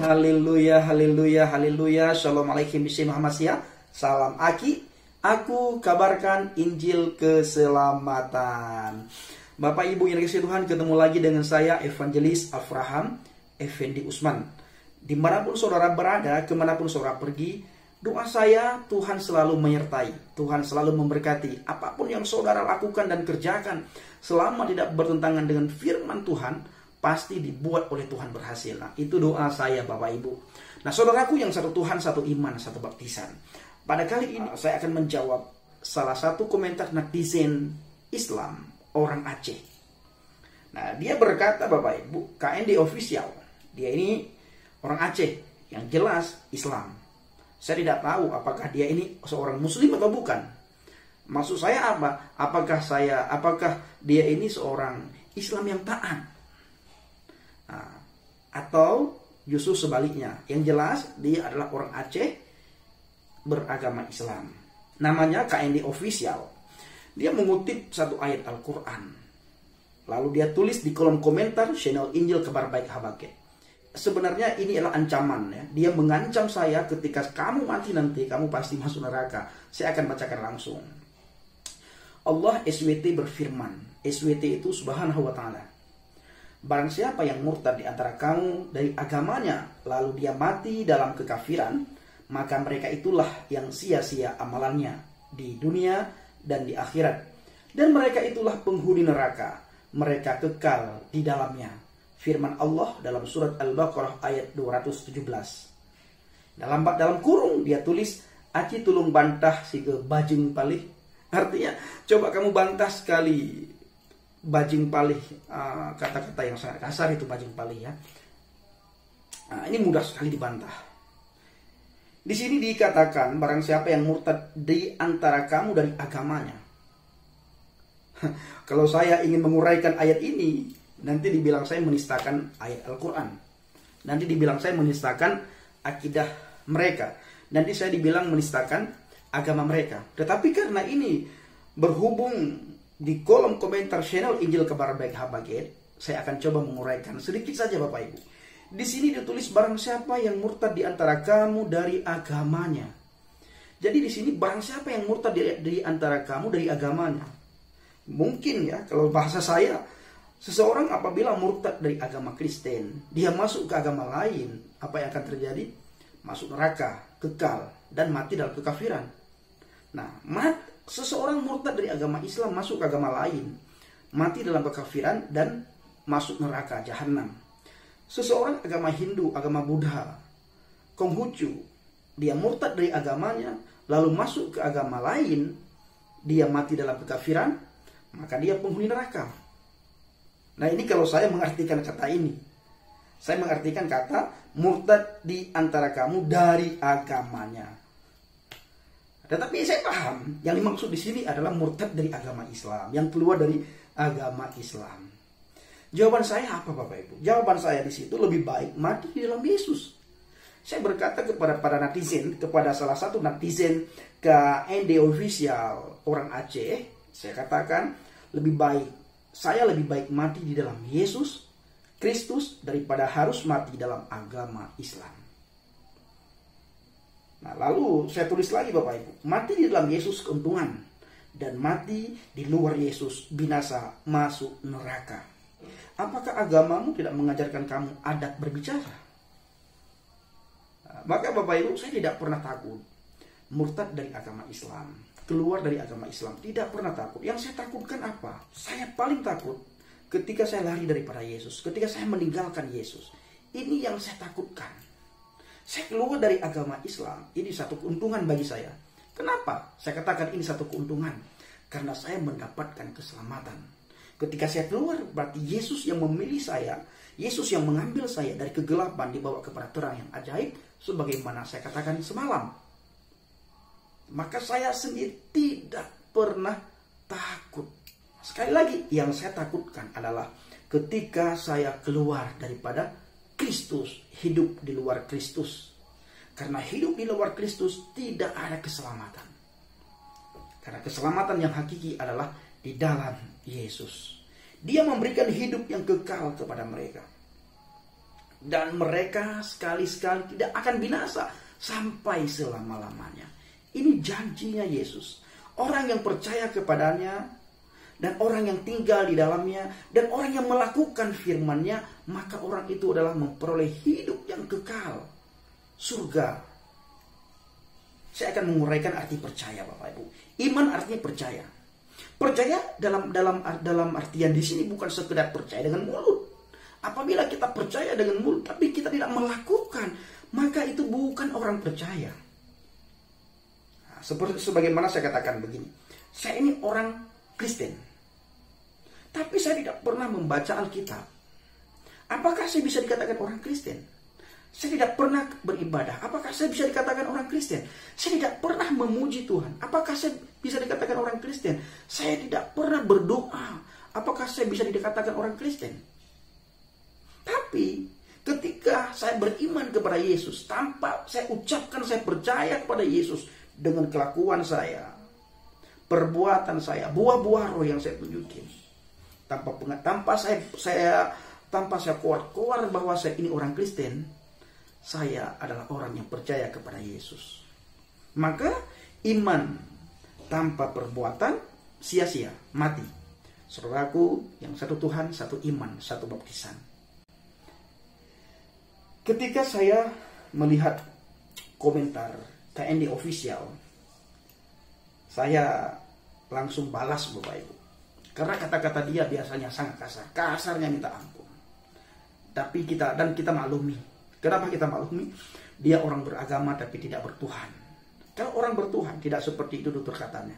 Haleluya, haleluya, haleluya. Shalom alaikum bismi Muhammad Sia. Salam Aki. Aku kabarkan Injil keselamatan. Bapak Ibu yang dikasihi Tuhan, ketemu lagi dengan saya Evangelis Avraham Effendi Usman. Dimanapun saudara berada, kemanapun saudara pergi, doa saya Tuhan selalu menyertai, Tuhan selalu memberkati. Apapun yang saudara lakukan dan kerjakan, selama tidak bertentangan dengan firman Tuhan, pasti dibuat oleh Tuhan berhasil. Nah, itu doa saya Bapak Ibu. Nah, saudaraku yang satu Tuhan, satu iman, satu baptisan. Pada kali ini saya akan menjawab salah satu komentar netizen Islam orang Aceh. Nah, dia berkata Bapak Ibu, KND official. Dia ini orang Aceh yang jelas Islam. Saya tidak tahu apakah dia ini seorang muslim atau bukan. Maksud saya apa? Apakah dia ini seorang Islam yang taat? Nah, atau justru sebaliknya. Yang jelas dia adalah orang Aceh beragama Islam. Namanya KND official. Dia mengutip satu ayat Al-Quran. Lalu dia tulis di kolom komentar channel Injil Kabar Baik Habaket. Sebenarnya ini adalah ancaman ya. Dia mengancam saya, ketika kamu mati nanti kamu pasti masuk neraka. Saya akan bacakan langsung. Allah SWT berfirman. SWT itu subhanahu wa ta'ala. Barang siapa yang murtad di antara kamu dari agamanya, lalu dia mati dalam kekafiran, maka mereka itulah yang sia-sia amalannya di dunia dan di akhirat. Dan mereka itulah penghuni neraka, mereka kekal di dalamnya. Firman Allah dalam surat Al-Baqarah ayat 217. Dalam kurung dia tulis, Aci tulung bantah si ke bajing palih. Artinya, coba kamu bantah sekali bajing palih, kata-kata yang sangat kasar itu bajing palih ya. Nah, ini mudah sekali dibantah. Di sini dikatakan barang siapa yang murtad di antara kamu dari agamanya. Kalau saya ingin menguraikan ayat ini, nanti dibilang saya menistakan ayat Al-Quran. Nanti dibilang saya menistakan akidah mereka. Nanti saya dibilang menistakan agama mereka. Tetapi karena ini berhubung di kolom komentar channel Injil Kabar Baik Habaket, saya akan coba menguraikan sedikit saja Bapak Ibu. Di sini ditulis barang siapa yang murtad di antara kamu dari agamanya. Jadi di sini barang siapa yang murtad di antara kamu dari agamanya. Mungkin ya, kalau bahasa saya, seseorang apabila murtad dari agama Kristen, dia masuk ke agama lain, apa yang akan terjadi? Masuk neraka, kekal, dan mati dalam kekafiran. Nah, seseorang murtad dari agama Islam masuk ke agama lain, mati dalam kekafiran dan masuk neraka jahanam. Seseorang agama Hindu, agama Buddha, Konghucu, dia murtad dari agamanya lalu masuk ke agama lain, dia mati dalam kekafiran, maka dia penghuni neraka. Nah, ini kalau saya mengartikan kata ini, saya mengartikan kata murtad di antara kamu dari agamanya. Tetapi saya paham, yang dimaksud di sini adalah murtad dari agama Islam, yang keluar dari agama Islam. Jawaban saya apa Bapak Ibu? Jawaban saya di situ lebih baik mati di dalam Yesus. Saya berkata kepada para netizen, kepada salah satu netizen KND official orang Aceh, saya katakan saya lebih baik mati di dalam Yesus Kristus daripada harus mati dalam agama Islam. Nah, lalu saya tulis lagi Bapak Ibu, mati di dalam Yesus keuntungan, dan mati di luar Yesus binasa, masuk neraka. Apakah agamamu tidak mengajarkan kamu adab berbicara? Nah, maka Bapak Ibu, saya tidak pernah takut murtad dari agama Islam, keluar dari agama Islam, tidak pernah takut. Yang saya takutkan apa? Saya paling takut ketika saya lari daripada Yesus, ketika saya meninggalkan Yesus. Ini yang saya takutkan. Saya keluar dari agama Islam, ini satu keuntungan bagi saya. Kenapa? Saya katakan ini satu keuntungan. Karena saya mendapatkan keselamatan. Ketika saya keluar, berarti Yesus yang memilih saya. Yesus yang mengambil saya dari kegelapan dibawa kepada terang yang ajaib. Sebagaimana saya katakan semalam. Maka saya sendiri tidak pernah takut. Sekali lagi, yang saya takutkan adalah ketika saya keluar daripada Kristus, hidup di luar Kristus. Karena hidup di luar Kristus tidak ada keselamatan. Karena keselamatan yang hakiki adalah di dalam Yesus. Dia memberikan hidup yang kekal kepada mereka. Dan mereka sekali-sekali tidak akan binasa sampai selama-lamanya. Ini janjinya Yesus. Orang yang percaya kepadanya dan orang yang tinggal di dalamnya dan orang yang melakukan firman-Nya, maka orang itu adalah memperoleh hidup yang kekal, surga. Saya akan menguraikan arti percaya, Bapak Ibu. Iman artinya percaya. Percaya dalam artian di sini bukan sekedar percaya dengan mulut. Apabila kita percaya dengan mulut tapi kita tidak melakukan, maka itu bukan orang percaya. Nah, seperti sebagaimana saya katakan begini, saya ini orang Kristen, tapi saya tidak pernah membaca Alkitab. Apakah saya bisa dikatakan orang Kristen? Saya tidak pernah beribadah. Apakah saya bisa dikatakan orang Kristen? Saya tidak pernah memuji Tuhan. Apakah saya bisa dikatakan orang Kristen? Saya tidak pernah berdoa. Apakah saya bisa dikatakan orang Kristen? Tapi ketika saya beriman kepada Yesus, tanpa saya ucapkan saya percaya kepada Yesus dengan kelakuan saya, perbuatan saya, buah-buah roh yang saya tunjukin, tanpa saya keluar bahwa saya ini orang Kristen, saya adalah orang yang percaya kepada Yesus. Maka iman tanpa perbuatan sia-sia, mati. Saudaraku, yang satu Tuhan, satu iman, satu baptisan. Ketika saya melihat komentar KND official, saya langsung balas, Bapak Ibu. Karena kata-kata dia biasanya sangat kasar. Kasarnya minta ampun. Tapi kita maklumi. Kenapa kita maklumi? Dia orang beragama tapi tidak bertuhan. Kalau orang bertuhan tidak seperti itu tutur katanya.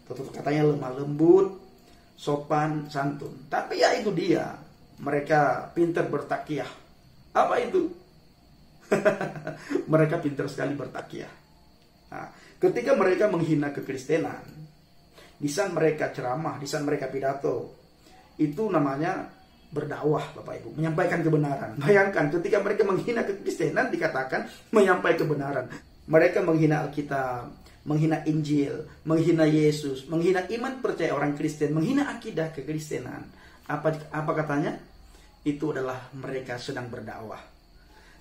Tutur katanya lemah lembut, sopan, santun. Tapi ya itu dia. Mereka pintar bertakiah. Apa itu? Mereka pintar sekali bertakiah. Nah, ketika mereka menghina kekristenan, di saat mereka ceramah, di saat mereka pidato, itu namanya berdakwah, Bapak Ibu, menyampaikan kebenaran. Bayangkan ketika mereka menghina kekristenan dikatakan menyampaikan kebenaran. Mereka menghina Alkitab, menghina Injil, menghina Yesus, menghina iman percaya orang Kristen, menghina akidah kekristenan. Apa katanya? Itu adalah mereka sedang berdakwah.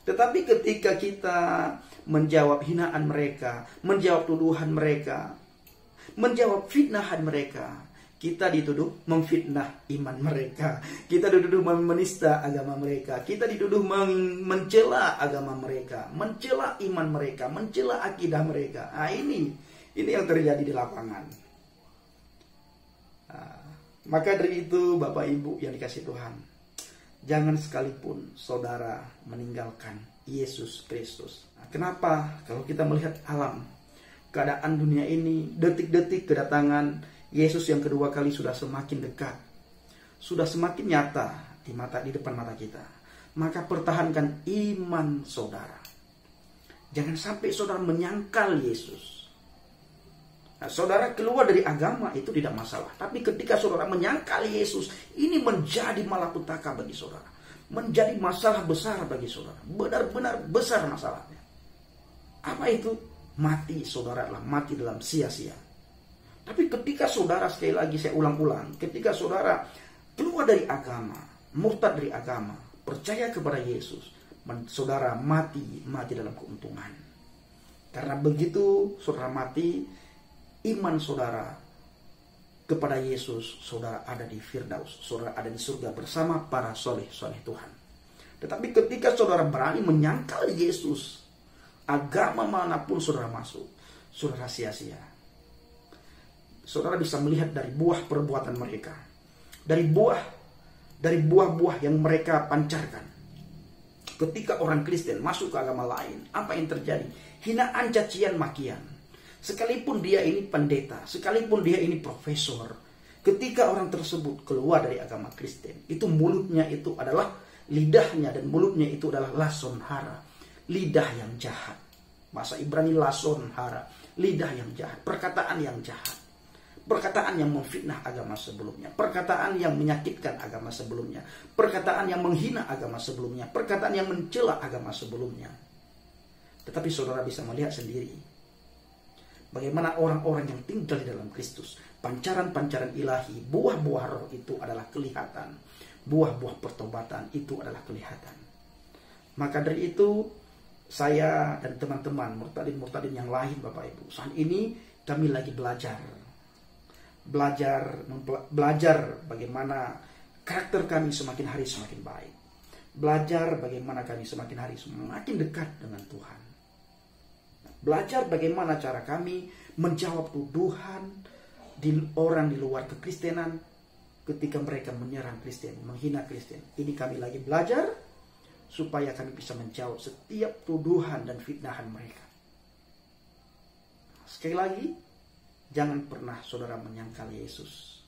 Tetapi ketika kita menjawab hinaan mereka, menjawab tuduhan mereka, menjawab fitnahan mereka, kita dituduh memfitnah iman mereka. Kita dituduh menista agama mereka. Kita dituduh mencela agama mereka, mencela iman mereka, mencela akidah mereka. Nah, ini yang terjadi di lapangan. Nah, maka dari itu, Bapak Ibu yang dikasihi Tuhan, jangan sekalipun saudara meninggalkan Yesus Kristus. Nah, kenapa? Kalau kita melihat alam, keadaan dunia ini, detik-detik kedatangan Yesus yang kedua kali sudah semakin dekat, sudah semakin nyata di depan mata kita. Maka pertahankan iman saudara. Jangan sampai saudara menyangkal Yesus. Nah, saudara keluar dari agama itu tidak masalah. Tapi ketika saudara menyangkal Yesus, ini menjadi malapetaka bagi saudara. Menjadi masalah besar bagi saudara. Benar-benar besar masalahnya. Apa itu? Mati saudara adalah mati dalam sia-sia. Tapi ketika saudara, sekali lagi saya ulang-ulang, ketika saudara keluar dari agama, murtad dari agama, percaya kepada Yesus, saudara mati dalam keuntungan. Karena begitu saudara mati, iman saudara kepada Yesus, saudara ada di Firdaus, saudara ada di surga bersama para soleh-soleh Tuhan. Tetapi ketika saudara berani menyangkal Yesus, agama manapun saudara masuk, saudara sia-sia. Saudara bisa melihat dari buah perbuatan mereka, dari buah-buah yang mereka pancarkan. Ketika orang Kristen masuk ke agama lain, apa yang terjadi? Hinaan, cacian, makian. Sekalipun dia ini pendeta, sekalipun dia ini profesor, ketika orang tersebut keluar dari agama Kristen, itu mulutnya itu adalah lidahnya, dan mulutnya itu adalah lason hara, lidah yang jahat. Bahasa Ibrani lason hara, lidah yang jahat, perkataan yang jahat. Perkataan yang memfitnah agama sebelumnya, perkataan yang menyakitkan agama sebelumnya, perkataan yang menghina agama sebelumnya, perkataan yang mencela agama sebelumnya. Tetapi saudara bisa melihat sendiri bagaimana orang-orang yang tinggal di dalam Kristus, pancaran-pancaran ilahi, buah-buah roh itu adalah kelihatan, buah-buah pertobatan itu adalah kelihatan. Maka dari itu, saya dan teman-teman murtadin yang lain Bapak Ibu, saat ini kami lagi belajar bagaimana karakter kami semakin hari semakin baik. Belajar bagaimana kami semakin hari semakin dekat dengan Tuhan. Belajar bagaimana cara kami menjawab tuduhan orang di luar kekristenan ketika mereka menyerang Kristen, menghina Kristen. Ini kami lagi belajar supaya kami bisa menjawab setiap tuduhan dan fitnahan mereka. Sekali lagi, jangan pernah saudara menyangkal Yesus.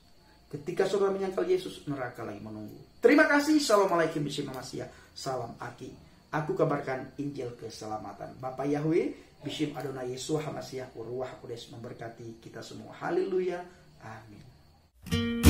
Ketika saudara menyangkal Yesus, neraka lagi menunggu. Terima kasih. Assalamualaikum warahmatullahi wabarakatuh. Salam Aki. Aku kabarkan Injil keselamatan. Bapak Yahweh, Bishim Adonai Yeshua HaMashiach, Ruach Kudus memberkati kita semua. Haleluya. Amin.